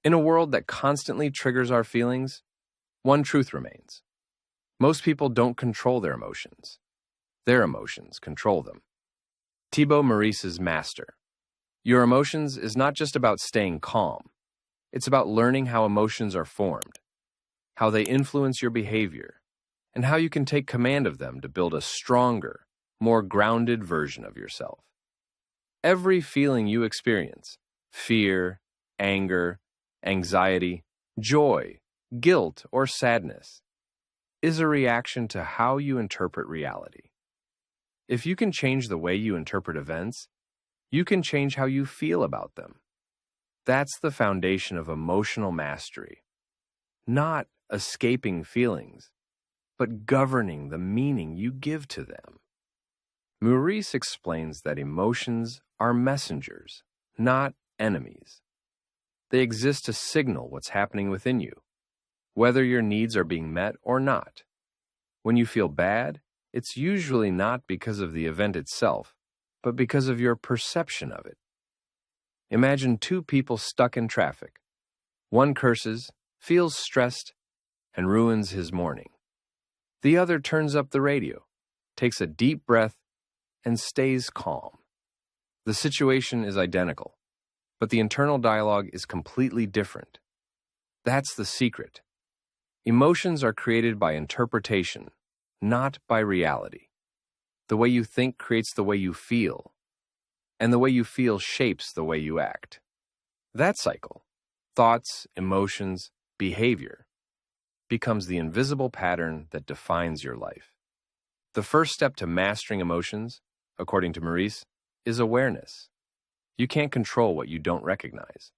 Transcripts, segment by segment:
In a world that constantly triggers our feelings, one truth remains. Most people don't control their emotions. Their emotions control them. Thibaut Maurice's master. Your emotions is not just about staying calm. It's about learning how emotions are formed, how they influence your behavior, and how you can take command of them to build a stronger, more grounded version of yourself. Every feeling you experience, fear, anger, anxiety, joy, guilt, or sadness, is a reaction to how you interpret reality. If you can change the way you interpret events, you can change how you feel about them. That's the foundation of emotional mastery. Not escaping feelings, but governing the meaning you give to them. Maurice explains that emotions are messengers, not enemies. They exist to signal what's happening within you, whether your needs are being met or not. When you feel bad, it's usually not because of the event itself, but because of your perception of it. Imagine two people stuck in traffic. One curses, feels stressed, and ruins his morning. The other turns up the radio, takes a deep breath, and stays calm. The situation is identical, but the internal dialogue is completely different. That's the secret. Emotions are created by interpretation, not by reality. The way you think creates the way you feel, and the way you feel shapes the way you act. That cycle, thoughts, emotions, behavior, becomes the invisible pattern that defines your life. The first step to mastering emotions, according to Maurice, is awareness. You can't control what you don't recognize.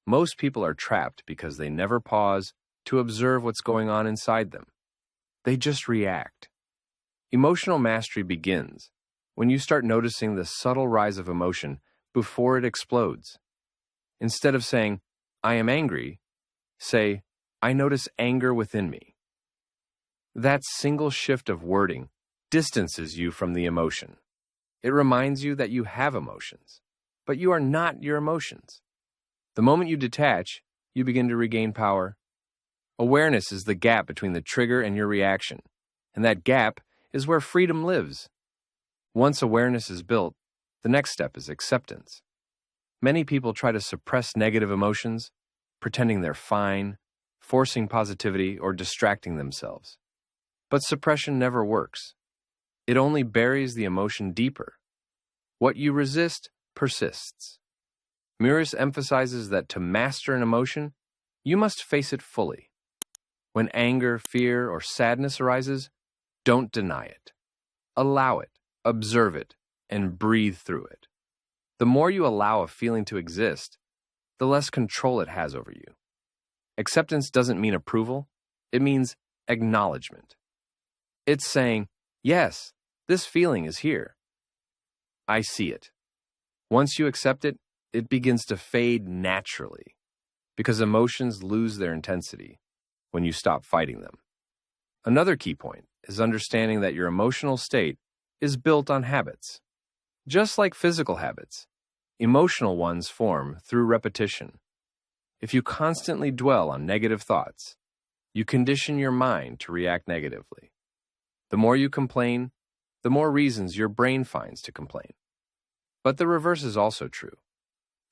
Most people are trapped because they never pause to observe what's going on inside them. They just react. Emotional mastery begins when you start noticing the subtle rise of emotion before it explodes. Instead of saying, "I am angry," say, "I notice anger within me." That single shift of wording distances you from the emotion. It reminds you that you have emotions, but you are not your emotions. The moment you detach, you begin to regain power. Awareness is the gap between the trigger and your reaction, and that gap is where freedom lives. Once awareness is built, the next step is acceptance. Many people try to suppress negative emotions, pretending they're fine, forcing positivity, or distracting themselves. But suppression never works. It only buries the emotion deeper. What you resist persists. Maurice emphasizes that to master an emotion, you must face it fully. When anger, fear, or sadness arises, don't deny it. Allow it, observe it, and breathe through it. The more you allow a feeling to exist, the less control it has over you. Acceptance doesn't mean approval, it means acknowledgement. It's saying, yes, this feeling is here. I see it. Once you accept it, it begins to fade naturally, because emotions lose their intensity when you stop fighting them. Another key point is understanding that your emotional state is built on habits. Just like physical habits, emotional ones form through repetition. If you constantly dwell on negative thoughts, you condition your mind to react negatively. The more you complain, the more reasons your brain finds to complain. But the reverse is also true.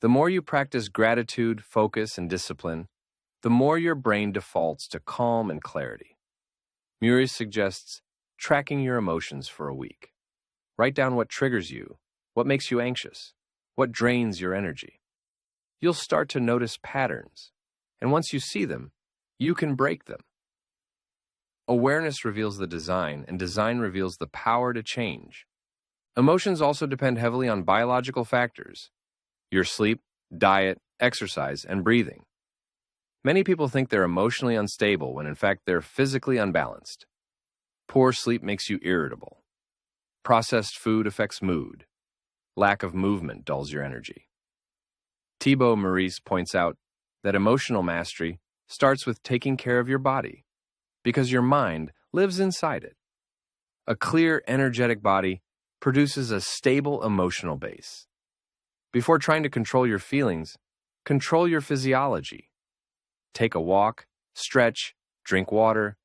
The more you practice gratitude, focus, and discipline, the more your brain defaults to calm and clarity. Maurice suggests tracking your emotions for a week. Write down what triggers you, what makes you anxious, what drains your energy. You'll start to notice patterns, and once you see them, you can break them. Awareness reveals the design, and design reveals the power to change. Emotions also depend heavily on biological factors: your sleep, diet, exercise, and breathing. Many people think they're emotionally unstable when in fact they're physically unbalanced. Poor sleep makes you irritable. Processed food affects mood. Lack of movement dulls your energy. Thibaut Maurice points out that emotional mastery starts with taking care of your body, because your mind lives inside it. A clear, energetic body produces a stable emotional base. Before trying to control your feelings, control your physiology. take a walk, stretch, drink water,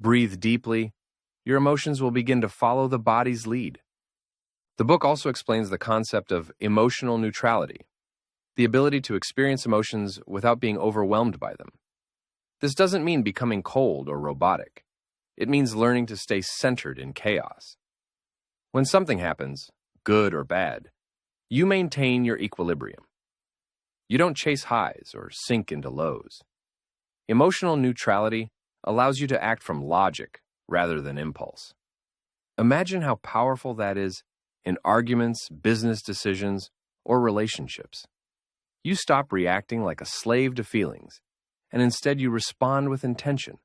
breathe deeply, your emotions will begin to follow the body's lead. The book also explains the concept of emotional neutrality, the ability to experience emotions without being overwhelmed by them. This doesn't mean becoming cold or robotic. It means learning to stay centered in chaos. When something happens, good or bad, you maintain your equilibrium. You don't chase highs or sink into lows. Emotional neutrality allows you to act from logic rather than impulse. Imagine how powerful that is in arguments, business decisions, or relationships. You stop reacting like a slave to feelings, and instead you respond with intention.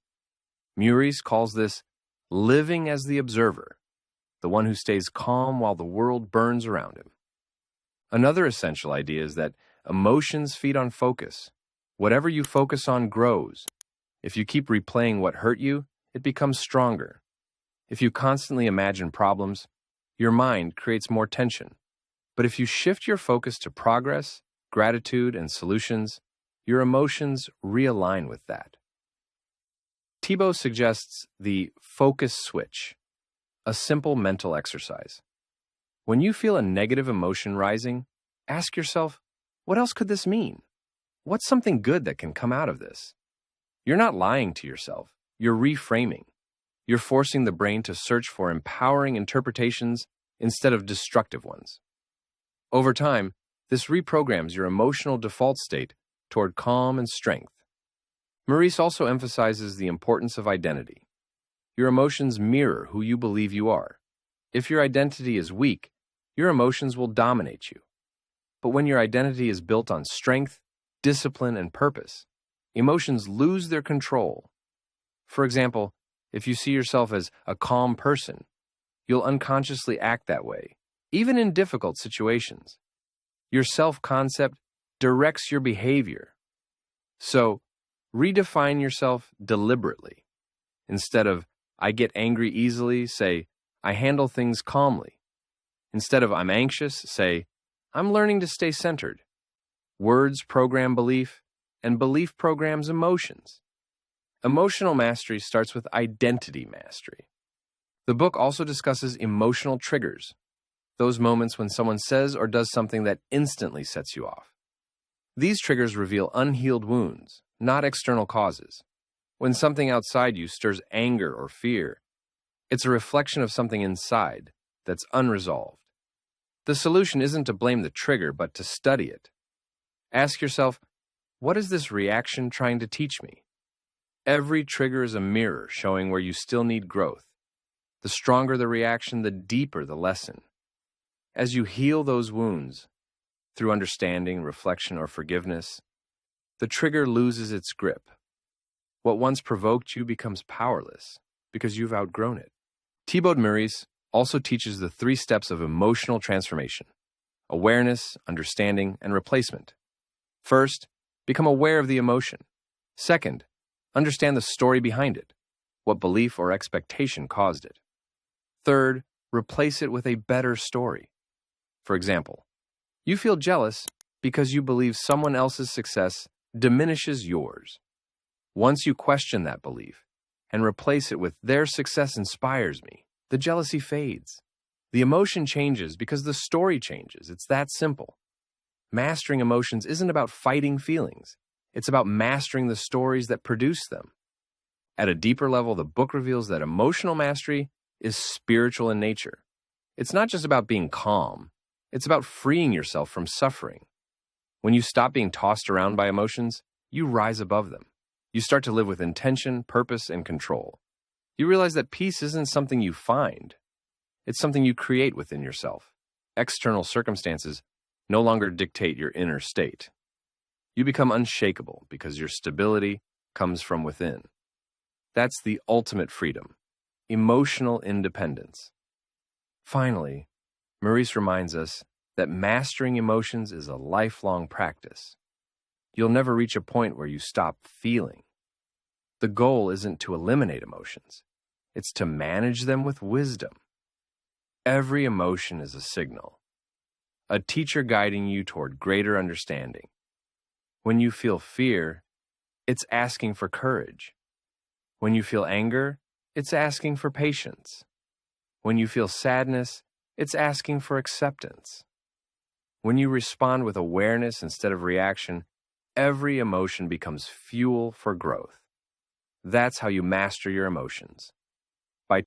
Maurice calls this living as the observer, the one who stays calm while the world burns around him. Another essential idea is that emotions feed on focus. Whatever you focus on grows. If you keep replaying what hurt you, it becomes stronger. If you constantly imagine problems, your mind creates more tension. But if you shift your focus to progress, gratitude, and solutions, your emotions realign with that. Thibaut suggests the focus switch, a simple mental exercise. When you feel a negative emotion rising, ask yourself, what else could this mean? What's something good that can come out of this? You're not lying to yourself. You're reframing. You're forcing the brain to search for empowering interpretations instead of destructive ones. Over time, this reprograms your emotional default state toward calm and strength. Maurice also emphasizes the importance of identity. Your emotions mirror who you believe you are. If your identity is weak, your emotions will dominate you. But when your identity is built on strength, discipline, and purpose, emotions lose their control. For example, if you see yourself as a calm person, you'll unconsciously act that way, even in difficult situations. Your self-concept directs your behavior. So, redefine yourself deliberately. Instead of, I get angry easily, say, I handle things calmly. Instead of, I'm anxious, say, I'm learning to stay centered. Words program belief, and belief programs emotions. Emotional mastery starts with identity mastery. The book also discusses emotional triggers, those moments when someone says or does something that instantly sets you off. These triggers reveal unhealed wounds, not external causes. When something outside you stirs anger or fear, it's a reflection of something inside that's unresolved. The solution isn't to blame the trigger, but to study it. Ask yourself, what is this reaction trying to teach me? Every trigger is a mirror showing where you still need growth. The stronger the reaction, the deeper the lesson. As you heal those wounds, through understanding, reflection, or forgiveness, the trigger loses its grip. What once provoked you becomes powerless because you've outgrown it. Thibaut Maurice also teaches the 3 steps of emotional transformation: awareness, understanding, and replacement. First, become aware of the emotion. Second, understand the story behind it, what belief or expectation caused it. Third, replace it with a better story. For example, you feel jealous because you believe someone else's success diminishes yours. Once you question that belief and replace it with their success inspires me, the jealousy fades. The emotion changes because the story changes. It's that simple. Mastering emotions isn't about fighting feelings. It's about mastering the stories that produce them. At a deeper level, the book reveals that emotional mastery is spiritual in nature. It's not just about being calm. It's about freeing yourself from suffering. When you stop being tossed around by emotions, you rise above them. You start to live with intention, purpose, and control. You realize that peace isn't something you find. It's something you create within yourself. External circumstances no longer dictate your inner state. You become unshakable because your stability comes from within. That's the ultimate freedom, emotional independence. Finally, Maurice reminds us that mastering emotions is a lifelong practice. You'll never reach a point where you stop feeling. The goal isn't to eliminate emotions. It's to manage them with wisdom. Every emotion is a signal, a teacher guiding you toward greater understanding. When you feel fear, it's asking for courage. When you feel anger, it's asking for patience. When you feel sadness, it's asking for acceptance. When you respond with awareness instead of reaction, every emotion becomes fuel for growth. That's how you master your emotions.